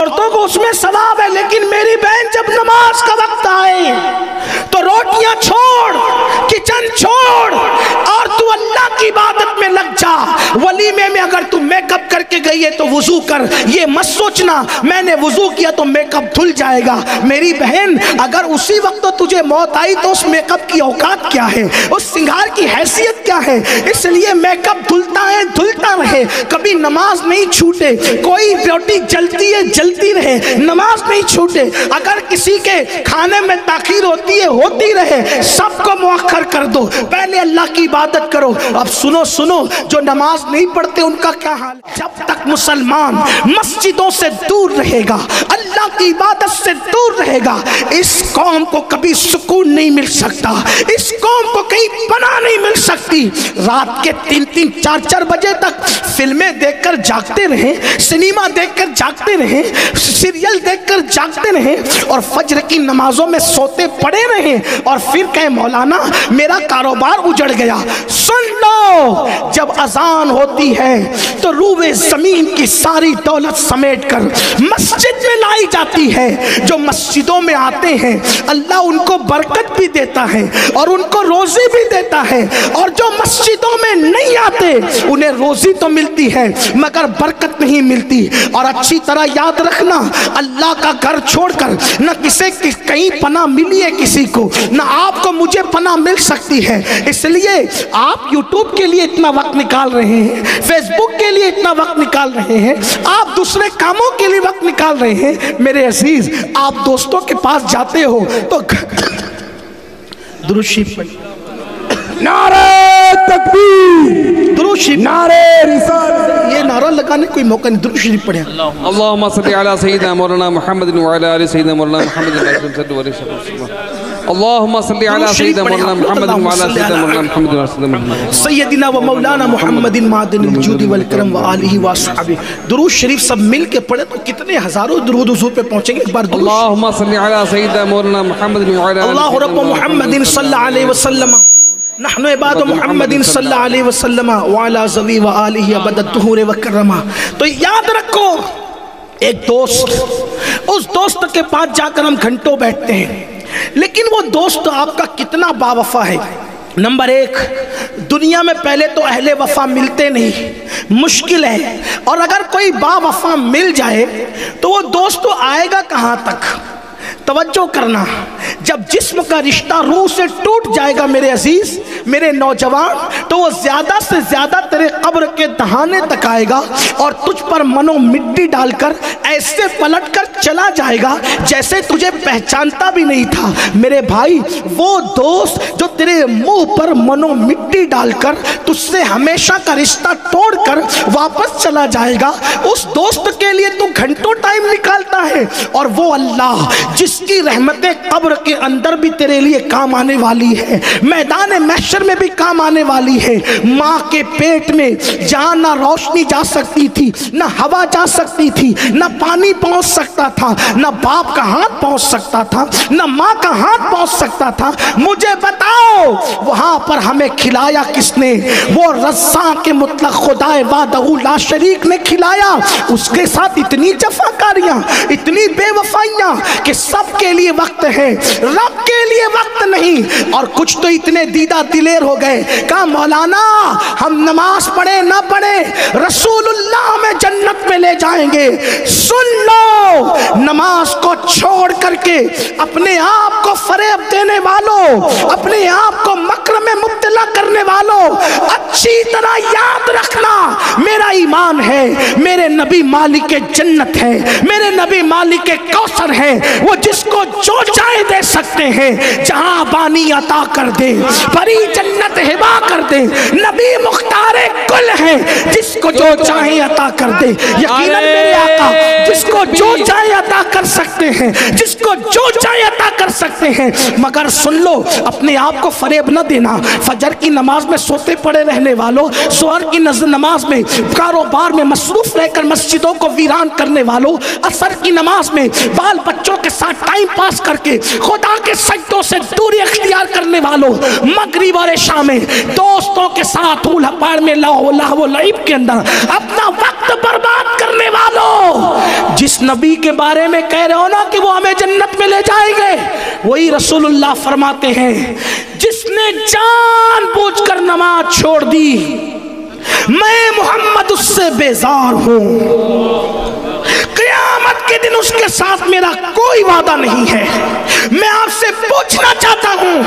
عورتوں کو اس میں ثواب ہے، لیکن میری بہن جب نماز کا وقت آئے تو روٹیاں چھوڑ، کچن چھوڑ اور تو اللہ کی عبادت میں لگ جا۔ ولیمے میں اگر تو میک اپ کر کے گئی ہے تو وضو کر، یہ مت سوچنا میں نے وضو کیا تو میک اپ دھل جائے گا۔ میری بہن اگر اسی وقت تو تجھے موت آئی تو اس میک اپ کی اوقات کیا ہے، اس سنگار کی حیثیت کیا ہے؟ اس لیے میک اپ دھلتا ہے، دھلتا رہے، کبھی نماز نہیں چھوٹے۔ کوئی روٹی جلتی ہے جلتی رہے، نماز نہیں چھوٹے۔ اگر کسی کے کھانے میں تاخیر ہوتی ہے ہوتی رہے، سب کو مؤخر کر دو، پہلے اللہ کی عبادت کرو۔ اب سنو جو نماز نہیں پڑھتے ان کا کیا حال ہے؟ جب تک مسلمان مسجدوں سے دور رہے گا، اللہ کی عبادت سے دور رہے گا، اس قوم کو کبھی سکون نہیں مل سکتا، اس قوم کو کہیں پناہ نہیں مل سکتی۔ رات کے 3-3 4-4 بجے تک فلمیں دیکھ کر جاگتے رہیں، سنیما دیکھ کر جاگتے رہیں، سیریل دیکھ کر جاگتے رہیں اور فجر کی نمازوں میں سوتے پڑے رہیں اور پھر کہیں مولانا میرا کاروبار اجڑ گیا۔ سن لو، جب اذان ہوتی ہے تو روئے زمین کی ساری دولت سمیٹ کر مسجد میں لائی جاتی ہے۔ جو مسجدوں میں آتے ہیں اللہ ان کو برکت بھی دیتا ہے اور ان کو روزی بھی دیتا ہے، اور جو مسجدوں میں نہیں آتے انہیں روزی تو ملتی ہے مگر برکت نہیں ملتی۔ اور اچھی طرح یاد رکھنا، اللہ کا گھر چھوڑ کر نہ کہیں پناہ ملی ہے کسی کو، نہ آپ کو مجھے پناہ مل سکتی ہے۔ اس لیے آپ یوٹیوب کے لیے اتنا وقت نکال رہے ہیں، فیس بک کے لیے اتنا وقت نکال رہے ہیں، آپ دوسرے کاموں کے لیے وقت نکال رہے ہیں۔ میرے عزیز، آپ دوستوں کے پاس جاتے ہو تو درود شریف نعرہ تکبیر، درود شریف، نعرہ رسالت، یہ نعرہ لگانے کوئی موقع نہیں، درود شریف پڑھیں۔ اللہم صلی علی سیدنا مولانا محمد وعلی آل سیدنا مولانا محمد اللہم صلی علی سیدنا مولانا محمد وعلی آل سیدنا مولانا محمد سیدنا و مولانا محمد معدن الجود والکرم وآلہ وصحبہ۔ درود شریف سب مل کے پڑھیں تو کتنے ہزاروں درود حضور پہ پہنچیں گے۔ ایک بار درود اللہم صلی علی سیدنا مولانا محمد وعلی آل اللہ رب محمد صلی اللہ علیہ وسلم، نحن عباد محمد صلی اللہ علیہ وسلم وعلا ذوی وآلہ ابد الدہور وکرمہ۔ تو یاد رکھو، ایک دوست، اس دوست کے پاس جا کر ہم گھنٹوں بیٹھتے ہیں، لیکن وہ دوست آپ کا کتنا با وفا ہے۔ نمبر 1، دنیا میں پہلے تو اہل وفا ملتے نہیں، مشکل ہے، اور اگر کوئی با وفا مل جائے تو وہ دوست آئے گا کہاں تک؟ توجہ کرنا، جب جسم کا رشتہ روح سے ٹوٹ جائے گا میرے عزیز، میرے نوجوان، تو وہ زیادہ سے زیادہ تیرے قبر کے دہانے تک آئے گا اور تجھ پر منو مٹی ڈال کر ایسے پلٹ کر چلا جائے گا جیسے تجھے پہچانتا بھی نہیں تھا۔ میرے بھائی، وہ دوست جو تیرے منہ پر منو مٹی ڈال کر تجھ سے ہمیشہ کا رشتہ توڑ کر واپس چلا جائے گا، اس دوست کے لیے تو گھنٹوں ٹائم نکالتا ہے، اور وہ اللہ جس کی رحمتیں قبر کے اندر بھی تیرے لیے کام آنے والی ہے، میدان محشر میں بھی کام آنے والی ہے۔ ماں کے پیٹ میں جہاں نہ روشنی جا سکتی تھی، نہ ہوا جا سکتی تھی، نہ پانی پہنچ سکتا تھا، نہ باپ کا ہاتھ پہنچ سکتا تھا، نہ ماں کا ہاتھ پہنچ سکتا تھا، مجھے بتاؤ وہاں پر ہمیں کھلایا کس نے؟ وہ رزاق کے مطلق خدا وحدہ لا شریک نے کھلایا۔ اس کے ساتھ اتنی جفاکاریاں، اتنی بے وفائیاں کہ سب کے لیے وقت ہے، رب کے لیے وقت نہیں۔ اور کچھ تو اتنے دیدہ دلیر ہو گئے، کہا مولانا ہم نماز پڑھے نہ پڑھے رسول اللہ ہمیں جنت میں لے جائیں گے۔ سن لو، نماز کو چھوڑ کر کے اپنے آپ کو فریب دینے والوں، اپنے آپ کو مکر میں مبتلا کرنے والوں، اچھی طرح یاد رکھنا، میرا ایمان ہے میرے نبی مالک جنت ہے، میرے نبی مالک کوثر ہے، وہ جس کو جو چاہے دے سکتے ہیں، جہاں بانی عطا کر دے، بری جنت ہبا کر دے، نبی مختار کل ہے، جس کو جو چاہے عطا کر دے۔ یقیناً میرے آقا جس کو جو چاہے عطا کر سکتے ہیں، جس کو جو چاہے عطا کر سکتے ہیں، مگر سن لو، اپنے آپ کو فریب نہ دینا۔ فجر کی نماز میں سوتے پڑے رہنے والوں، ظہر کی نماز میں کاروبار میں مصروف رہ کر مسجدوں کو ویران کرنے والوں، عصر کی نماز میں بال بچوں کے ساتھ ٹائم پاس کر کے خدا کے سجدوں سے دوری اختیار کرنے والوں، مغرب اور عشاء میں دوستوں کے ساتھ ہول پاڑ میں لہو و لعب کے اندر اپنا وقت وقت برباد کرنے والوں، جس نبی کے بارے میں کہہ رہے ہو نا کہ وہ ہمیں جنت میں لے جائیں گے، وہی رسول اللہ فرماتے ہیں جس نے جان بوجھ کر نماز چھوڑ دی، میں محمد اس سے بیزار ہوں، قیامت کے دن اس کے ساتھ میرا کوئی وعدہ نہیں ہے۔ میں آپ سے پوچھنا چاہتا ہوں،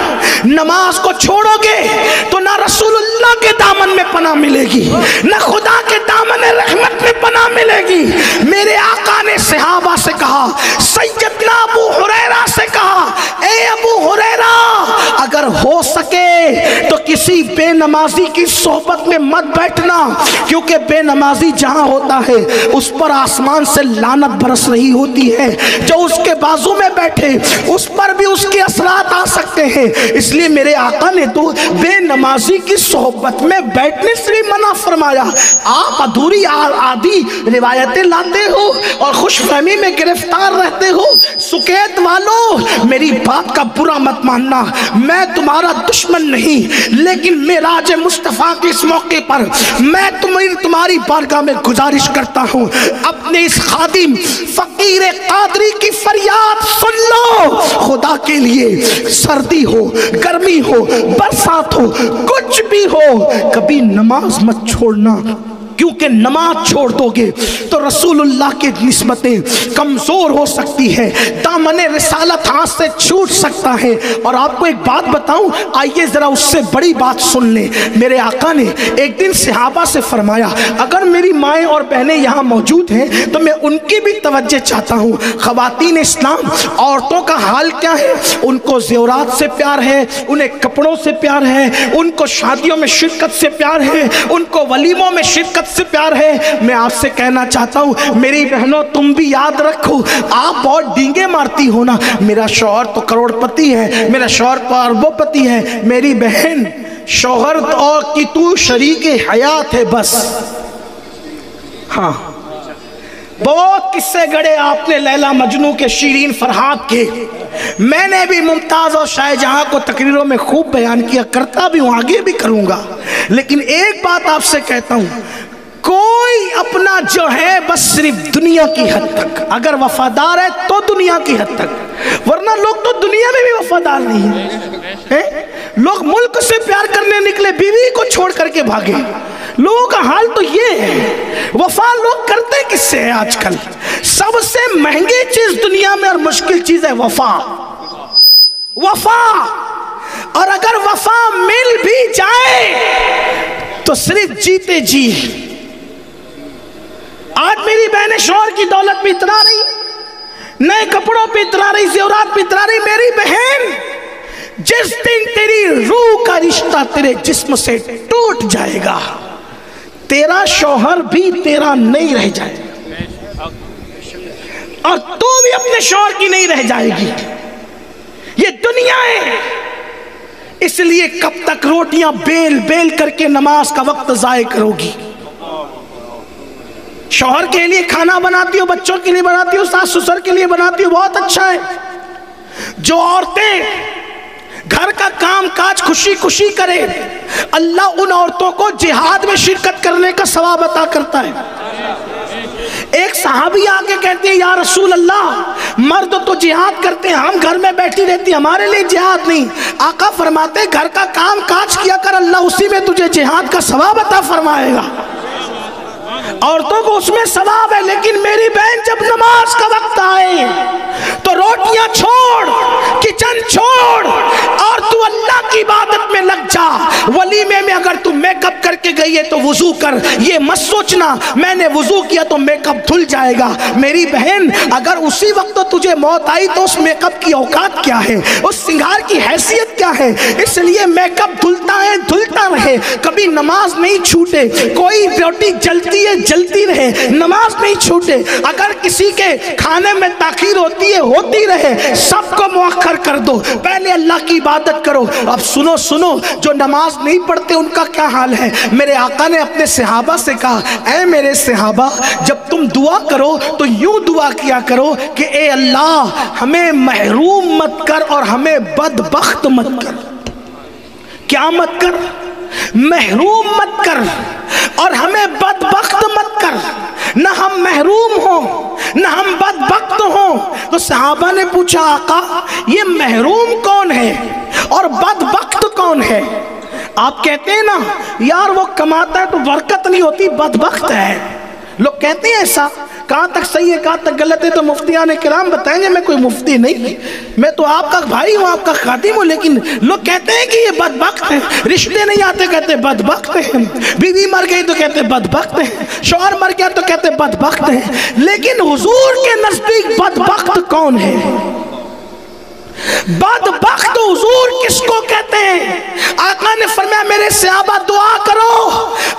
نماز کو چھوڑو گے تو نہ رسول اللہ کے دامن میں پناہ ملے گی، نہ خدا کے دامن رحمت میں پناہ ملے گی۔ میرے آقا نے صحابہ سے کہا، سیدنا ابو ہریرہ سے کہا، اے ابو ہریرہ اگر ہو سکے تو کسی بے نمازی کی صحبت میں مت بیٹھنا، کیونکہ بے نمازی جہاں ہوتا ہے اس پر آسمان سے لعنت برس رہی ہوتی ہے، جو اس کے بازو میں بیٹھے اس پر بھی اس کے اثرات آ سکتے ہیں۔ اس لیے میرے آقا نے تو بے نمازی کی صحبت میں بیٹھنے سے بھی منع فرمایا۔ آپ ادھوری آدھی روایتیں لاتے ہو اور خوش فہمی میں گرفتار رہتے ہو۔ سکیت والو میری بات کا برا مت ماننا، میں تمہارا دشمن نہیں، لیکن معراج مصطفیٰ کے اس موقع پر میں تمہاری بارگاہ میں گزارش کرتا ہوں، اپنے اس خادم فقیر قادری کی فریاد سن لو۔ خدا کے لیے سردی ہو، گرمی ہو، برسات ہو، کچھ بھی ہو، کبھی نماز مت چھوڑنا، کیونکہ نماز چھوڑ دو گے تو رسول اللہ کی نسبتیں کمزور ہو سکتی ہے، دامن رسالت ہاتھ سے چھوٹ سکتا ہے۔ اور آپ کو ایک بات بتاؤں، آئیے ذرا اس سے بڑی بات سن لیں۔ میرے آقا نے ایک دن صحابہ سے فرمایا، اگر میری مائیں اور بہنیں یہاں موجود ہیں تو میں ان کی بھی توجہ چاہتا ہوں۔ خواتین اسلام، عورتوں کا حال کیا ہے؟ ان کو زیورات سے پیار ہے، انہیں کپڑوں سے پیار ہے، ان کو شادیوں میں شرکت سے پیار ہے، ان کو ولیموں میں شرکت سے پیار ہے۔ میں آپ سے کہنا چاہتا ہوں میری بہنوں، تم بھی یاد رکھو، آپ بہت ڈینگے مارتی ہو نا، میرا شوہر تو کروڑ پتی ہے، میرا شوہر تو اربوں پتی ہے، میری بہن شوہر اور کی تو شریک حیات ہے بس۔ ہاں بہت قصے گڑے آپ نے لیلا مجنو کے، شیرین فرحات کے، میں نے بھی ممتاز اور شاہ جہاں کو تقریروں میں خوب بیان کیا، کرتا بھی ہوں، آگے بھی کروں گا۔ لیکن ایک بات آپ سے کہتا ہوں، کوئی اپنا جو ہے بس صرف دنیا کی حد تک، اگر وفادار ہے تو دنیا کی حد تک، ورنہ لوگ تو دنیا میں بھی وفادار نہیں ہیں۔ لوگ ملک سے پیار کرنے نکلے، بیوی کو چھوڑ کر کے بھاگے۔ لوگوں کا حال تو یہ ہے، وفا لوگ کرتے کس سے ہے آج کل؟ سب سے مہنگی چیز دنیا میں اور مشکل چیز ہے وفا۔ وفا، اور اگر وفا مل بھی جائے تو صرف جیتے جی۔ آج میری بہنیں شوہر کی دولت پہ اترا رہی، نئے کپڑوں پہ اترا رہی، زیورات پہ اترا رہی۔ میری بہن، جس دن تیری روح کا رشتہ تیرے جسم سے ٹوٹ جائے گا، تیرا شوہر بھی تیرا نہیں رہ جائے گا، اور تو بھی اپنے شوہر کی نہیں رہ جائے گی۔ یہ دنیا ہے، اس لیے کب تک روٹیاں بیل بیل کر کے نماز کا وقت ضائع کرو گی؟ شوہر کے لیے کھانا بناتی ہو، بچوں کے لیے بناتی ہو، ساس سسر کے لیے بناتی ہو، بہت اچھا ہے۔ جو عورتیں گھر کا کام کاج خوشی خوشی کرے، اللہ ان عورتوں کو جہاد میں شرکت کرنے کا ثواب عطا کرتا ہے۔ ایک صحابی آگے کہتے ہیں، یا رسول اللہ، مرد تو جہاد کرتے ہیں، ہم گھر میں بیٹھی رہتی، ہمارے لیے جہاد نہیں۔ آقا فرماتے ہیں، گھر کا کام کاج کیا کر، اللہ اسی میں تجھے جہاد کا ثواب عطا فرمائے گا۔ عورتوں کو اس میں ثواب ہے، لیکن میری بہن جب نماز کا وقت آئے تو روٹیاں چھوڑ، کچن چھوڑ، اور تو اللہ کی عبادت میں لگ جا۔ ولیمے میں اگر تو میک اپ کر کے گئی ہے تو وضو کر، یہ مت سوچنا میں نے وضو کیا تو میک اپ دھل جائے گا۔ میری بہن، اگر اسی وقت تو تجھے موت آئی تو اس میک اپ کی اوقات کیا ہے، اس سنگار کی حیثیت کیا ہے؟ اس لیے میک اپ دھلتا ہے، دھلتا رہے، کبھی نماز نہیں چھوٹے۔ کوئی روٹی جلتی ہے، جلتی رہے، نماز نہیں چھوٹے۔ اگر کسی کے کھانے میں تاخیر ہوتی ہے، ہوتی رہے، سب کو مؤخر کر دو، پہلے اللہ کی عبادت کرو۔ اب سنو سنو، جو نماز نہیں پڑھتے ان کا کیا حال ہے؟ میرے آقا نے اپنے صحابہ سے کہا، اے میرے صحابہ، جب تم دعا کرو تو یوں دعا کیا کرو کہ اے اللہ، ہمیں محروم مت کر اور ہمیں بدبخت مت کر۔ کیا مت کر؟ محروم مت کر اور ہمیں بدبخت مت کر۔ نہ ہم محروم ہوں نہ ہم بدبخت ہوں. تو صحابہ نے پوچھا آقا یہ محروم کون ہے اور بدبخت کون ہے؟ آپ کہتے ہیں نا یار وہ کماتا ہے تو برکت نہیں ہوتی، بدبخت ہے. لوگ کہتے ہیں ایسا. کہاں تک صحیح ہے کہاں تک غلط ہے تو مفتیان کرام بتائیں گے. میں کوئی مفتی نہیں، میں تو آپ کا بھائی ہوں، آپ کا خادم ہوں. لیکن لوگ کہتے ہیں کہ یہ بدبخت ہے، رشتے نہیں آتے کہتے بدبخت ہیں، بیوی مر گئی تو کہتے بدبخت ہیں، شوہر مر گیا تو کہتے بدبخت ہیں. لیکن حضور کے نزدیک بدبخت کون ہے؟ بدبخت حضور کس کو کہتے ہیں؟ آقا نے فرمایا میرے صحابہ دعا کرو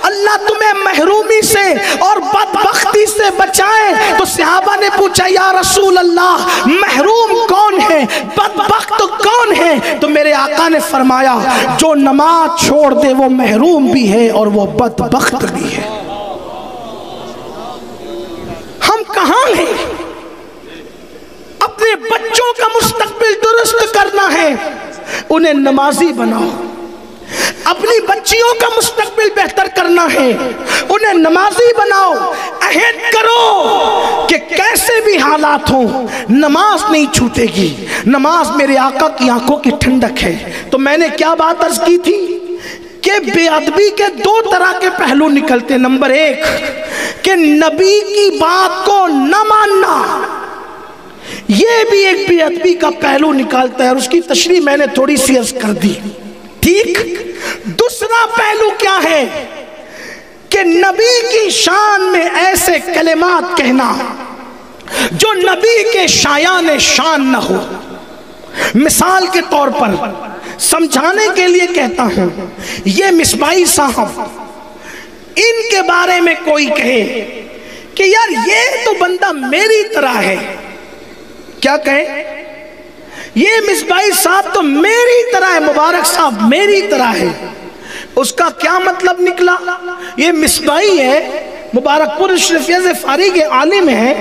اللہ تمہیں محرومی سے اور بدبختی سے بچائے. تو صحابہ نے پوچھا یا رسول اللہ محروم کون ہے، بدبخت کون ہے؟ تو میرے آقا نے فرمایا جو نماز چھوڑ دے وہ محروم بھی ہے اور وہ بدبخت بھی ہے. ہم کہاں ہیں؟ اپنے بچوں کا مستقبل درست کرنا ہے، انہیں نمازی بناؤ. اپنی بچیوں کا مستقبل بہتر کرنا ہے، انہیں نمازی بناؤ. عہد کرو کہ کیسے بھی حالات ہوں نماز نہیں چھوٹے گی. نماز میرے آقا کی آنکھوں کی ٹھنڈک ہے. تو میں نے کیا بات عرض کی تھی کہ بے ادبی کے دو طرح کے پہلو نکلتے. نمبر ایک کہ نبی کی بات کو نہ ماننا، یہ بھی ایک بے ادبی کا پہلو نکالتا ہے اور اس کی تشریح میں نے تھوڑی سی عرض کر دی. ٹھیک. دوسرا پہلو کیا ہے کہ نبی کی شان میں ایسے کلمات کہنا جو نبی کے شایان شان نہ ہو. مثال کے طور پر سمجھانے کے لیے کہتا ہوں، یہ مصباحی صاحب ان کے بارے میں کوئی کہے کہ یار یہ تو بندہ میری طرح ہے، کیا کہیں؟ یہ مصباحی صاحب تو میری طرح ہے، مبارک صاحب میری طرح ہے. اس کا کیا مطلب نکلا؟ یہ مصباحی ہے، مبارک پور اشرفیہ سے فارغ عالم ہے،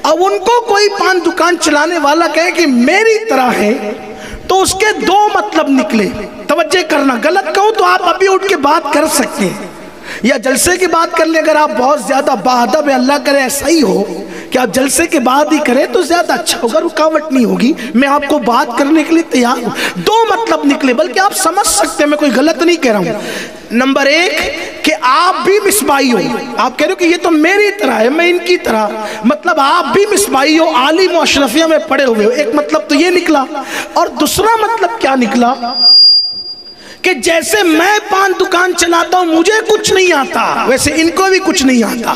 اب ان کو کوئی پان دکان چلانے والا کہے کہ میری طرح ہے تو اس کے دو مطلب نکلے. توجہ کرنا، غلط کہوں تو آپ ابھی اٹھ کے بات کر سکتے ہیں یا جلسے کی بات کر لیں. اگر آپ بہت زیادہ باادب ہے، اللہ کرے ایسا ہی ہو کہ آپ جلسے کے بعد ہی کریں تو زیادہ اچھا ہوگا، رکاوٹ نہیں ہوگی. میں آپ کو بات کرنے کے لیے تیار ہوں. دو مطلب نکلے، بلکہ آپ سمجھ سکتے ہیں، میں کوئی غلط نہیں کہہ رہا ہوں. نمبر ایک کہ آپ بھی مصباحی ہو، آپ کہہ رہے ہو کہ یہ تو میری طرح ہے میں ان کی طرح، مطلب آپ بھی مصباحی ہو، عالم و اشرفیہ میں پڑے ہوئے ہو. ایک مطلب تو یہ نکلا. اور دوسرا مطلب کیا نکلا کہ جیسے میں پان دکان چلاتا ہوں مجھے کچھ نہیں آتا، ویسے ان کو بھی کچھ نہیں آتا.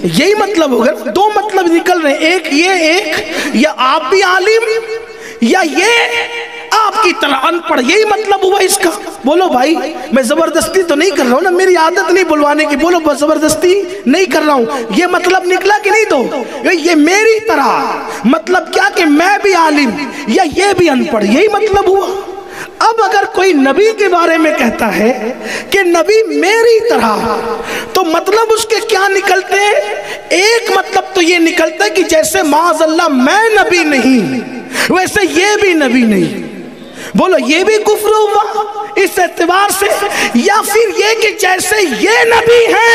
یہی مطلب ہوگا. دو مطلب نکل رہے ہیں، ایک یہ، ایک یا آپ بھی عالم یا یہ آپ کی طرح ان پڑھ. یہی مطلب ہوا اس کا. بولو بھائی، میں زبردستی تو نہیں کر رہا ہوں نا، میری عادت نہیں بلوانے کی. بولو زبردستی نہیں کر رہا ہوں. یہ مطلب نکلا کہ نہیں؟ دو. یہ میری طرح مطلب کیا کہ میں بھی عالم یا یہ بھی ان پڑھ، یہی مطلب ہوا. اب اگر کوئی نبی کے بارے میں کہتا ہے کہ نبی میری طرح، تو مطلب اس کے کیا نکلتے ہیں؟ ایک مطلب تو یہ نکلتا ہے کہ جیسے معاذ اللہ میں نبی نہیں ویسے یہ بھی نبی نہیں. بولو یہ بھی کفر ہوا اس اعتبار سے. یا پھر یہ کہ جیسے یہ نبی ہے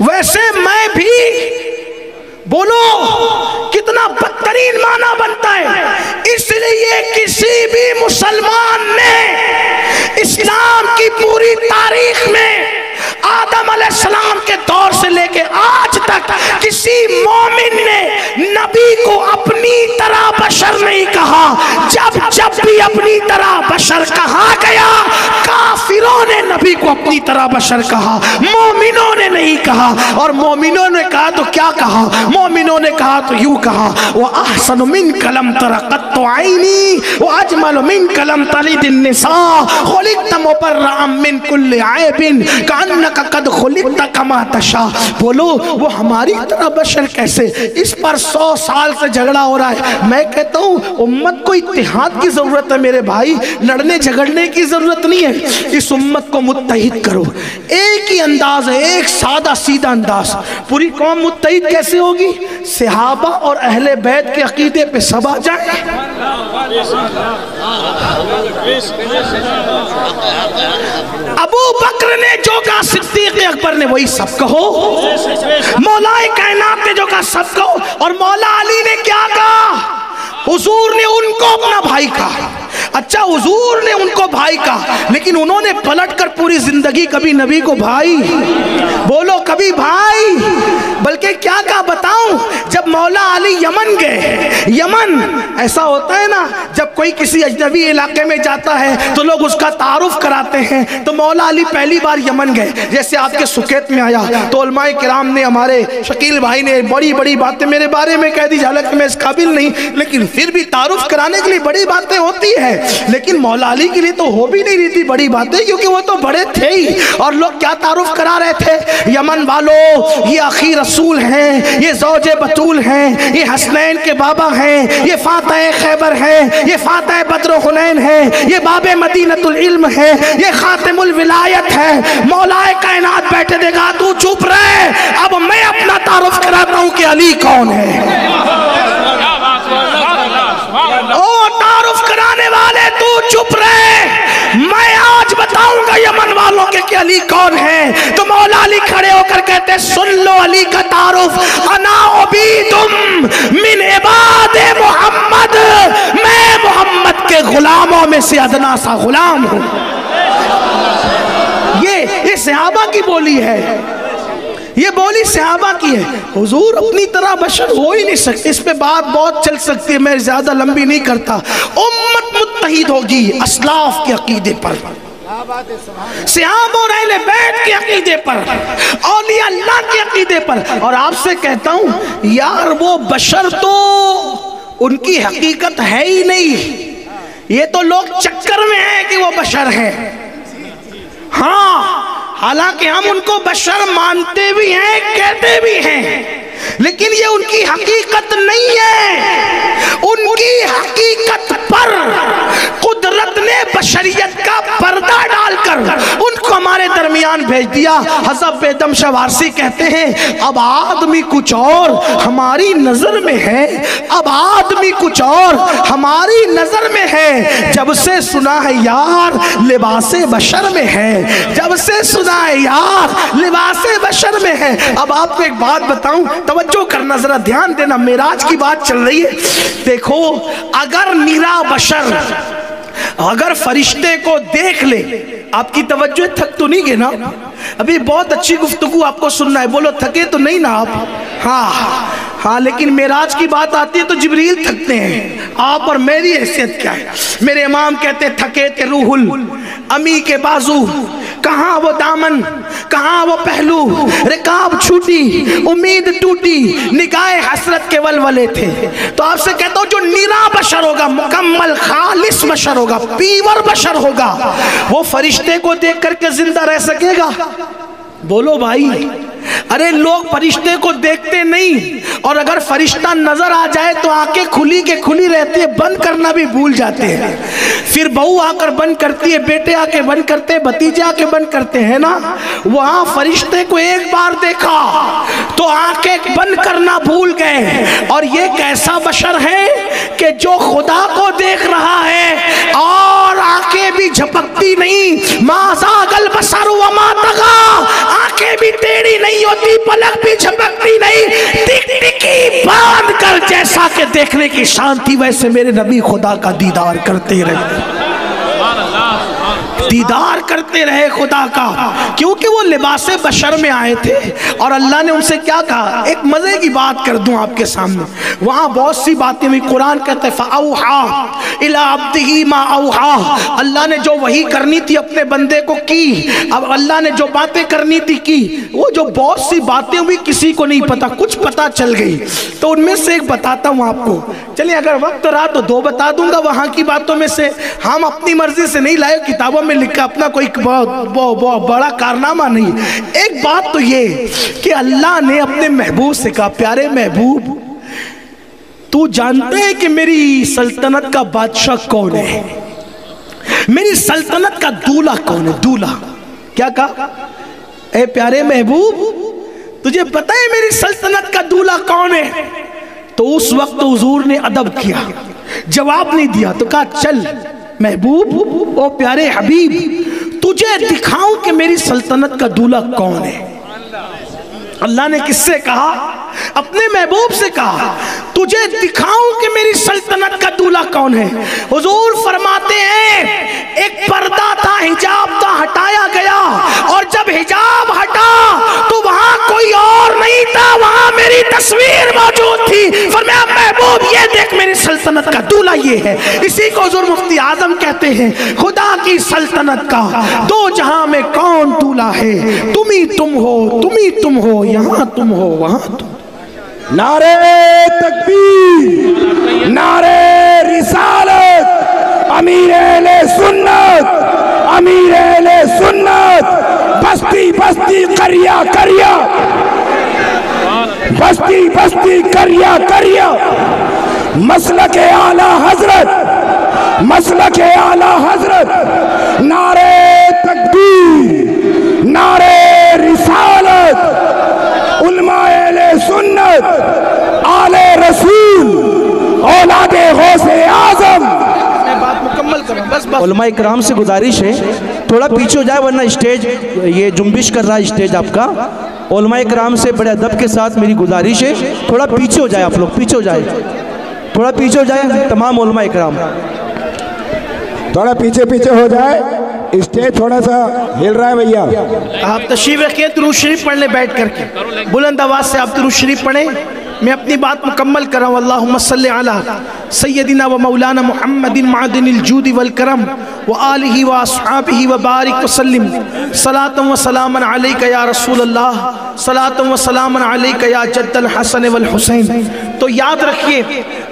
ویسے میں بھی. بولو کتنا بدترین معنی بنتا ہے. اس لیے کسی بھی مسلمان نے اسلام کی پوری تاریخ میں آدم علیہ السلام کے دور سے لے کے آج تک کسی مومن نے نبی کو اپنی طرح بشر نہیں کہا. جب بھی اپنی طرح بشر کہا گیا کافروں نے نبی کو اپنی طرح بشر کہا، مومنوں نے نہیں کہا. اور مومنوں نے کہا تو کیا کہا؟ مومنوں نے کہا تو یوں کہا وَأَحْسَنُ مِنْكَ لَمْ تَرَ قَطُّ عَيْنِي وَأَجْمَلُ مِنْكَ لَمْ تَلِدِ النِّسَاءُ خُلِقْتَ مُبَرَّأً مِنْ كُلِّ عَيْبٍ كَأَنَّكَ قَدْ خُلِقْتَ كَمَا تَشَاءُ. بولو وہ ہماری طرح بشر کیسے؟ اس پر 100 سال سے جھگڑا ہو رہا ہے. میں کہتا ہوں امت کو اتحاد کی ضرورت ہے میرے بھائی، لڑنے جھگڑنے کی ضرورت نہیں ہے. اس امت کو متحد کرو. ایک ہی انداز ہے، ایک سادہ سیدھا انداز. پوری قوم متحد کیسے ہوگی؟ صحابہ اور اہل بیت کے عقیدے پہ سب آ جائیں. ابو بکر نے جو کہا صدیق اکبر نے وہی سب کہو، مولا کائنات نے جو کہا سب کہو، اور مولا علی نے کیا کہا؟ حضور نے ان کو اپنا بھائی کہا. اچھا حضور نے ان کو بھائی کہا، لیکن انہوں نے پلٹ کر پوری زندگی کبھی نبی کو بھائی، بولو کبھی بھائی، بلکہ کیا کہا بتاؤں؟ جب مولا علی یمن گئے، یمن ایسا ہوتا ہے نا جب کوئی کسی اجنبی علاقے میں جاتا ہے تو لوگ اس کا تعارف کراتے ہیں، تو مولا علی پہلی بار یمن گئے. جیسے آپ کے سکیت میں آیا تو علماء کرام نے، ہمارے شکیل بھائی نے بڑی بڑی باتیں میرے بارے میں کہہ دی، حالانکہ میں اس قابل نہیں، لیکن پھر بھی تعارف کرانے کے لیے بڑی باتیں ہوتی ہیں. لیکن مولا علی کے لیے تو ہو بھی نہیں رہی تھی بڑی باتیں، کیونکہ وہ تو بڑے تھے ہی. اور لوگ کیا تعارف کرا رہے تھے؟ یمن والو یہ اخی رسول ہیں، یہ زوج بطول ہیں، یہ حسنین کے بابا ہیں، یہ فاتح خیبر ہیں، یہ فاتح بدر و حنین ہیں، یہ باب مدینۃ العلم ہے، یہ خاتم الولایت ہے. مولا کائنات بیٹھے دے گا تو چپ رہے، اب میں اپنا تعارف کراتا ہوں کہ علی کون ہے. او تعارف کرانے والے تو چپ رہے، میں آج بتاؤں گا یمن والوں کے کہ علی کون ہے. تو مولا علی کھڑے ہو کر کہتے سن لو علی کا تعارف، انا عبیدم من عباد محمد، میں محمد کے غلاموں میں سے ادنا سا غلام ہوں. یہ صحابہ کی بولی ہے، یہ بولی صحابہ کی ہے. حضور اپنی طرح بشر ہو ہی نہیں سکتے. اس پہ بات بہت چل سکتی ہے، میں زیادہ لمبی نہیں کرتا. امت متحد ہوگی اسلاف کے عقیدے پر، صحابہ اور اہل بیت کے عقیدے پر، اولیاء اللہ کے عقیدے پر. اور آپ سے کہتا ہوں یار وہ بشر تو ان کی حقیقت ہے ہی نہیں، یہ تو لوگ چکر میں ہیں کہ وہ بشر ہیں. ہاں حالانکہ ہم ان کو بشر مانتے بھی ہیں، کہتے بھی ہیں، لیکن یہ ان کی حقیقت نہیں ہے. ان کی حقیقت پر قدرت نے بشریت کا پردہ ڈال کر ان کو ہمارے درمیان بھیج دیا. حضرت بیدم شاہ وارسی کہتے ہیں اب آدمی کچھ اور ہماری نظر میں ہے، اب آدمی کچھ اور ہماری نظر میں ہے. جب سے سنا ہے یار لباس بشر میں ہے، جب سے سنا ہے یار لباس بشر میں ہے. اب آپ کو ایک بات بتاؤں، توجہ کرنا، ذرا دھیان دینا، معراج کی بات چل رہی ہے. دیکھو اگر نیرا بشر اگر فرشتے کو دیکھ لے، آپ کی توجہ تھک تو نہیں گے نا؟ ابھی بہت اچھی گفتگو آپ کو سننا ہے، بولو تھکے تو نہیں نا آپ؟ ہاں لیکن معراج کی بات آتی ہے تو جبریل تھکتے ہیں. آپ اور میری حیثیت کیا ہے؟ میرے امام کہتے تھکے تھے روح امی کے بازو، کہاں وہ دامن، کہاں وہ پہلو، رکاب چھوٹی امید ٹوٹی، نگاہ حسرت کے ولولے تھے. تو آپ سے کہتا ہوں جو نیرا بشر ہوگا، مکمل خالص بشر ہوگا، پیور بشر ہوگا، وہ فرشتے کو دیکھ کر کے زندہ رہ سکے گا؟ بولو بھائی. ارے لوگ فرشتے کو دیکھتے نہیں، اور اگر فرشتہ نظر آ جائے تو آنکھیں کھلی کے کھلی رہتی ہے، بند کرنا بھی بھول جاتے ہیں. پھر بہو آ کر بند کرتی ہے، بیٹے آ کے بند کرتے ہیں، بھتیجے آ کے بند کرتے ہیں نا. وہاں فرشتے کو ایک بار دیکھا تو آنکھیں بند کرنا بھول گئے. اور یہ کیسا بشر ہے کہ جو خدا کو دیکھ رہا ہے اور آنکھیں بھی جھپکتی نہیں. ما زاغ البصر وما طغى، آنکھیں بھی ٹیڑھی نہیں ہوتی، پلک بھی جھپکتی نہیں، ٹک ٹکی باندھ کر جیسا کہ دیکھنے کی شان تھی ویسے میرے نبی خدا کا دیدار کرتے رہے، دیدار کرتے رہے خدا کا، کیونکہ وہ لباس بشر میں آئے تھے. اور اللہ نے ان سے کیا کہا؟ ایک مزے کی بات کر دوں آپ کے سامنے. وہاں بہت سی باتیں ہوئی، قرآن کہتے فَأَوْحَى إِلَىٰ عَبْدِهِ مَا أَوْحَى، اللہ نے جو وحی کرنی تھی اپنے بندے کو کی. اب اللہ نے جو باتیں کرنی تھی کی. وہ جو بہت سی باتیں ہوئی کسی کو نہیں پتا، کچھ پتا چل گئی. تو ان میں سے ایک بتاتا ہوں آپ کو. چلیے اگر وقت رہا تو دو بتا دوں گا وہاں کی باتوں میں سے. ہم اپنی مرضی سے نہیں لائے، کتابوں میں لکھا، اپنا کوئی بہت بڑا کارنامہ نہیں. ایک بات تو یہ کہ اللہ نے اپنے محبوب سے کہا پیارے محبوب تو جانتے ہیں کہ میری سلطنت کا بادشاہ کون ہے، میری سلطنت کا دولہ کون ہے؟ دولہ کیا کہا؟ اے پیارے محبوب تجھے پتہ ہے میری سلطنت کا دولہ کون ہے؟ تو اس وقت حضور نے ادب کیا، جواب نہیں دیا تو کہا چل محبوب او پیارے حبیب تجھے دکھاؤں کہ میری سلطنت کا دولہ کون ہے۔ اللہ نے کس سے کہا؟ اپنے محبوب سے کہا تجھے دکھاؤں کہ میری سلطنت کا دولہ کون ہے۔ حضور فرماتے ہیں ایک پردہ تھا، حجاب تھا، ہٹایا گیا، اور جب حجاب ہٹا تو وہاں کوئی اور نہیں تھا، وہاں میری تصویر موجود تھی۔ فرمایا محبوب یہ دیکھ میری سلطنت کا دولہ یہ ہے۔ اسی کو حضور مفتی اعظم کہتے ہیں خدا کی سلطنت کا دو جہاں میں کون دولہ ہے، تم ہی تم ہو، تم ہی تم ہو، یہاں تم ہو وہاں تم۔ نعرہ تکبیر، نعرہ رسالت، امیر اہل سنت، امیر اہل سنت، بستی بستی قریہ قریہ، بستی بستی قریہ قریہ، مسلک اعلی حضرت، مسلک اعلی حضرت، نعرہ تکبیر، نعرہ رسالت، علماء اہل سنت، آل رسول، اولاد غوث اعظم۔ میں بات مکمل کروں بس علماء اکرام سے گزارش ہے تھوڑا پیچھے ہو جائے ورنہ اسٹیج یہ جنبش کر رہا ہے اسٹیج آپ کا۔ علماء اکرام سے بڑے ادب کے ساتھ میری گزارش ہے تھوڑا پیچھے ہو جائے، آپ لوگ پیچھے ہو جائے، تھوڑا پیچھے ہو جائے تمام علماء اکرام، تھوڑا پیچھے پیچھے ہو جائے، اسٹیج تھوڑا سا ہل رہا ہے بھیا۔ آپ تشریف رکھیں، درود شریف پڑھ لیں بیٹھ کر کے، بلند آواز سے آپ درود شریف پڑھیں۔ میں اپنی بات مکمل کر رہا ہوں۔ اللہم صلی علی سیدنا و مولانا محمد معدن الجود والکرم وآلہ واصحابہ وبارک وسلم، صلاۃ و سلام علیک یا رسول اللہ، صلاۃ و سلام علیک یا جد الحسن والحسین۔ تو یاد رکھیے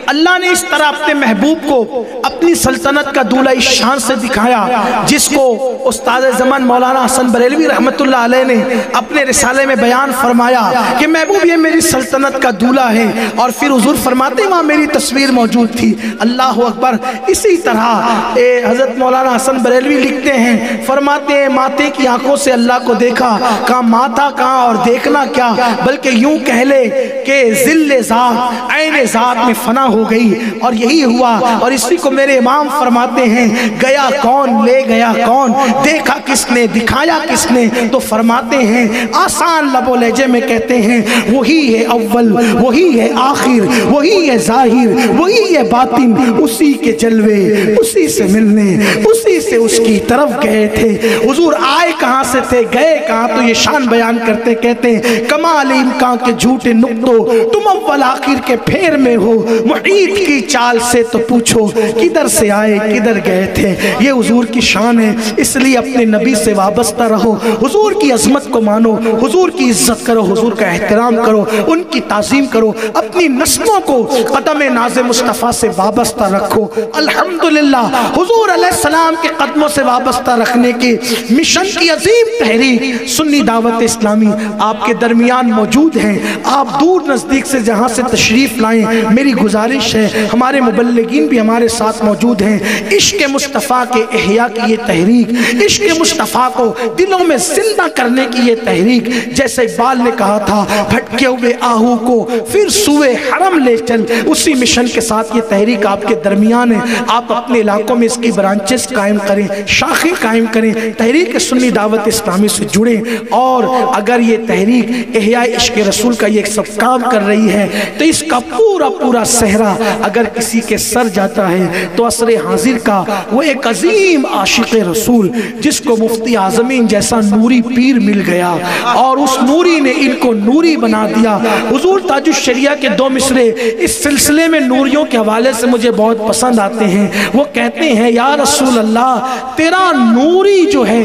اللہ نے اس طرح اپنے محبوب کو اپنی سلطنت کا دولہ اس شان سے دکھایا جس کو استاد زمان مولانا حسن بریلوی رحمت اللہ علیہ نے اپنے رسالے میں بیان فرمایا کہ محبوب یہ میری سلطنت کا دولہ ہے، اور پھر حضور فرماتے وہاں میری تصویر موجود تھی۔ اللہ اکبر۔ اسی طرح حضرت مولانا حسن بریلوی لکھتے ہیں، فرماتے ہیں ماتے کی آنکھوں سے اللہ کو دیکھا، کہاں ماتا کہاں اور دیکھنا کیا، بلکہ یوں کہہ لے کہ ذل ذات عین ذات میں فنا ہو گئی، اور یہی ہوا۔ اور اسی کو میرے امام فرماتے ہیں گیا کون لے گیا کون، دیکھا کس نے دکھایا کس نے، تو فرماتے ہیں آسان لب و لہجے میں کہتے ہیں وہی ہے اول، وہی ہے آخر، وہی ہے ظاہر، وہی ہے باطن، اسی کے جلوے اسی سے ملنے اسی سے اس کی طرف گئے تھے۔ حضور آئے کہاں سے تھے گئے کہاں، تو یہ شان بیان کرتے کہتے ہیں کمال امکان کے جھوٹے نقطوں تم اول آخر کے پھیر میں ہو، محیط کی چال سے تو پوچھو کدھر سے آئے کدھر گئے تھے۔ یہ حضور کی شان ہے، اس لیے اپنے نبی سے وابستہ رہو، حضور کی عظمت کو مانو، حضور کی عزت کرو، حضور کا احترام کرو، ان کی تعظیم کرو، اپنی نسلوں کو قدم ناز مصطفیٰ سے وابستہ رکھو۔ الحمدللہ حضور علیہ السلام کے قدموں سے وابستہ رکھنے کی مشن کی عظیم تحریک سنی دعوت اسلامی آپ کے درمیان موجود ہیں۔ آپ دور نزدیک سے جہاں سے تشریف لائیں، میری گزارش ہے ہمارے مبلغین بھی ہمارے ساتھ موجود ہیں، عشق مصطفیٰ کے احیاء کی یہ تحریک، عشق مصطفیٰ کو دلوں میں زندہ کرنے کی یہ تحریک، جیسے اقبال نے کہا تھا بھٹکے ہوئے آہو کو پھر سوئے حرم لے چل، اسی مشن کے ساتھ یہ تحریک آپ کے درمیان ہے۔ آپ اپنے علاقوں میں اس کی برانچز قائم کریں، شاخیں قائم کریں، تحریک سنی دعوت اسلامی سے جڑیں، اور اگر یہ تحریک احیاء عشق رسول کا یہ سب کام کر رہی ہے تو اس کا پورا صحرا اگر کسی کے سر جاتا ہے تو عصر حاضر کا وہ ایک عظیم عاشق رسول جس کو مفتی اعظمین جیسا نوری پیر مل گیا اور اس نوری نے ان کو نوری بنا دیا۔ حضور تاج الشریعہ کے دو مصرے اس سلسلے میں نوریوں کے حوالے سے مجھے بہت پسند آتے ہیں۔ وہ کہتے ہیں یا رسول اللہ تیرا نوری جو ہے،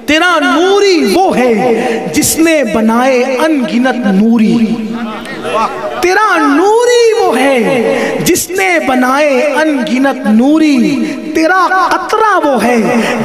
تیرا نوری وہ ہے جس نے بنائے ان گنت نوری، تیرا نوری وہ ہے جس نے بنائے ان گنت نوری، تیرا قطرہ وہ ہے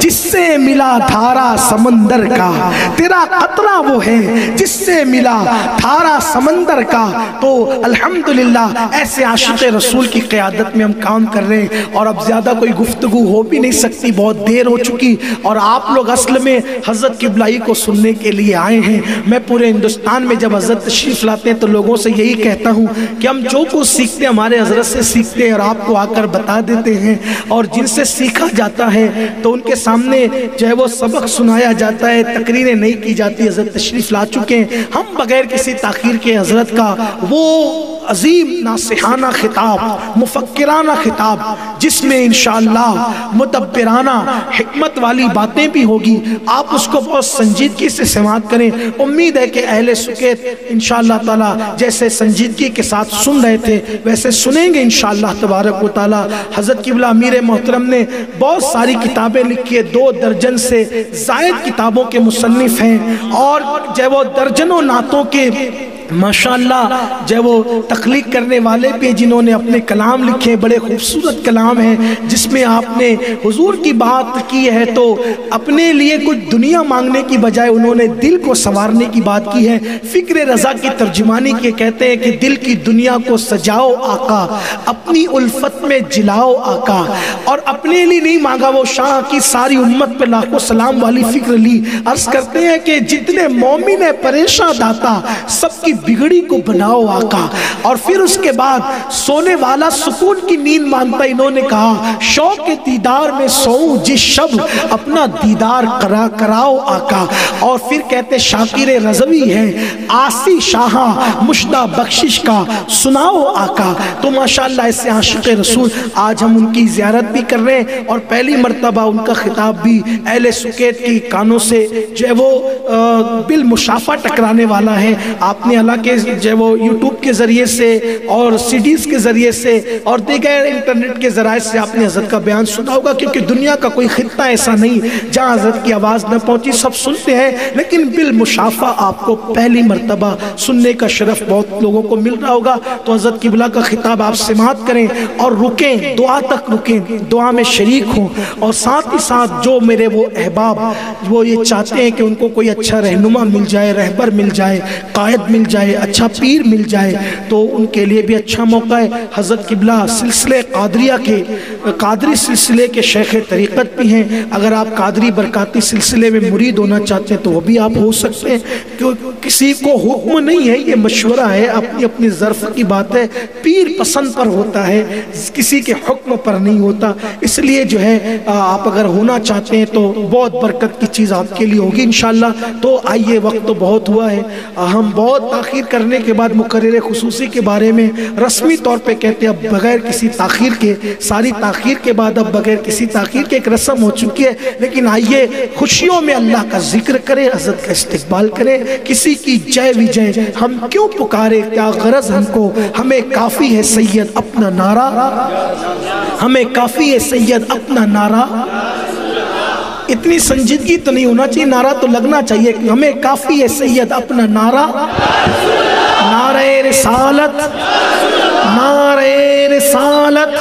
جس سے ملا دھارا سمندر کا، تیرا قطرہ وہ ہے جس سے ملا دھارا سمندر کا۔ تو الحمدللہ ایسے عاشق رسول کی قیادت میں ہم کام کر رہے ہیں، اور اب زیادہ کوئی گفتگو ہو بھی نہیں سکتی، بہت دیر ہو چکی، اور آپ لوگ اصل میں حضرت قبلہ کو سننے کے لیے آئے ہیں۔ میں پورے ہندوستان میں جب حضرت تشریف لاتے ہیں تو لوگوں سے یہی کہتا ہوں کہ ہم جو کچھ سیکھتے ہیں ہمارے حضرت سے سیکھتے ہیں، اور آپ کو آ کر بتا دیتے ہیں، اور جن سے سیکھا جاتا ہے تو ان کے سامنے جو ہے وہ سبق سنایا جاتا ہے، تقریریں نہیں کی جاتی۔ حضرت تشریف لا چکے ہیں، ہم بغیر کسی تاخیر کے حضرت کا وہ عظیم ناصحانہ خطاب، مفکرانہ خطاب، جس میں انشاءاللہ مدبرانہ حکمت والی باتیں بھی ہوگی، آپ اس کو بہت سنجیدگی سے سماعت کریں۔ امید ہے کہ اہل سکیت انشاءاللہ تعالی جیسے سنجیدگی کے ساتھ سن رہے تھے ویسے سنیں گے انشاءاللہ تبارک و تعالی۔ حضرت قبلہ امیر محترم نے بہت ساری کتابیں لکھی ہے، 2 درجن سے زائد کتابوں کے مصنف ہیں، اور جو ہے وہ درجنوں نعتوں کے ماشاءاللہ جو ہے وہ تخلیق کرنے والے بھی جنہوں نے اپنے کلام لکھے، بڑے خوبصورت کلام ہیں، جس میں آپ نے حضور کی بات کی ہے تو اپنے لیے کچھ دنیا مانگنے کی بجائے انہوں نے دل کو سنوارنے کی بات کی ہے۔ فکر رضا کی ترجمانی کے کہتے ہیں کہ دل کی دنیا کو سجاؤ آقا، اپنی الفت میں جلاؤ آقا، اور اپنے لیے نہیں مانگا، وہ شاہ کی ساری امت پہ لاکھوں سلام والی فکر لی۔ عرض کرتے ہیں کہ جتنے مومن پریشاں داتا سب کی بگڑی کو بناؤ آقا، اور پھر اس کے بعد سونے والا سکون کی نیند مانگتا۔ انہوں نے کہا شوق کے دیدار میں سوؤں جس شب اپنا دیدار کراؤ آقا، اور پھر کہتے شاکر رضوی ہے آسی شاہاں مشدہ بخشش کا سناؤ آقا۔ تو ماشاءاللہ ایسے عاشق رسول آج ہم ان کی زیارت بھی کر رہے ہیں، اور پہلی مرتبہ ان کا خطاب بھی اہل سکیت کی کانوں سے جو ہے وہ بالمشافہ ٹکرانے والا ہے۔ آپ نے کہ جو وہ یوٹیوب کے ذریعے سے اور سیڈیز کے ذریعے سے اور دیگر انٹرنیٹ کے ذرائع سے آپ نے حضرت کا بیان سنا ہوگا، کیونکہ دنیا کا کوئی خطہ ایسا نہیں جہاں حضرت کی آواز نہ پہنچی، سب سنتے ہیں، لیکن بالمشافہ آپ کو پہلی مرتبہ سننے کا شرف بہت لوگوں کو مل رہا ہوگا۔ تو حضرت قبلہ کا خطاب آپ سماعت کریں اور رکیں، دعا تک رکیں، دعا میں شریک ہوں، اور ساتھ ہی ساتھ جو میرے وہ احباب وہ یہ چاہتے ہیں کہ ان کو کوئی اچھا رہنما مل جائے، رہبر مل جائے، قائد مل جائے، اچھا پیر مل جائے، تو ان کے لیے بھی اچھا موقع ہے۔ حضرت قبلہ سلسلہ قادریہ کے قادری سلسلے کے شیخ طریقت بھی ہیں، اگر آپ قادری برکاتی سلسلے میں مرید ہونا چاہتے ہیں تو وہ بھی آپ ہو سکتے ہیں، کسی کو حکم نہیں ہے، یہ مشورہ ہے، اپنی اپنی ظرف کی بات ہے، پیر پسند پر ہوتا ہے، کسی کے حکم پر نہیں ہوتا، اس لیے جو ہے آپ اگر ہونا چاہتے ہیں تو بہت برکت کی چیز آپ کے لیے ہوگی انشاءاللہ۔ تو آئیے، وقت تو بہت ہوا ہے، ہم بہت تاخیر کرنے کے بعد مقرر خصوصی کے بارے میں رسمی طور پہ کہتے ہیں اب بغیر کسی تاخیر کے، ساری تاخیر کے بعد اب بغیر کسی تاخیر کے ایک رسم ہو چکی ہے، لیکن آئیے خوشیوں میں اللہ کا ذکر کریں، حضرت کا استقبال کریں، کسی کی جے وجے ہم کیوں پکارے، کیا غرض ہم کو، ہمیں کافی ہے سید اپنا نعرہ، ہمیں کافی ہے سید اپنا نعرہ۔ اتنی سنجیدگی تو نہیں ہونا چاہیے، نعرہ تو لگنا چاہیے، ہمیں کافی ہے سید اپنا نعرہ، نعرہ رسالت، نعرہ رسالت،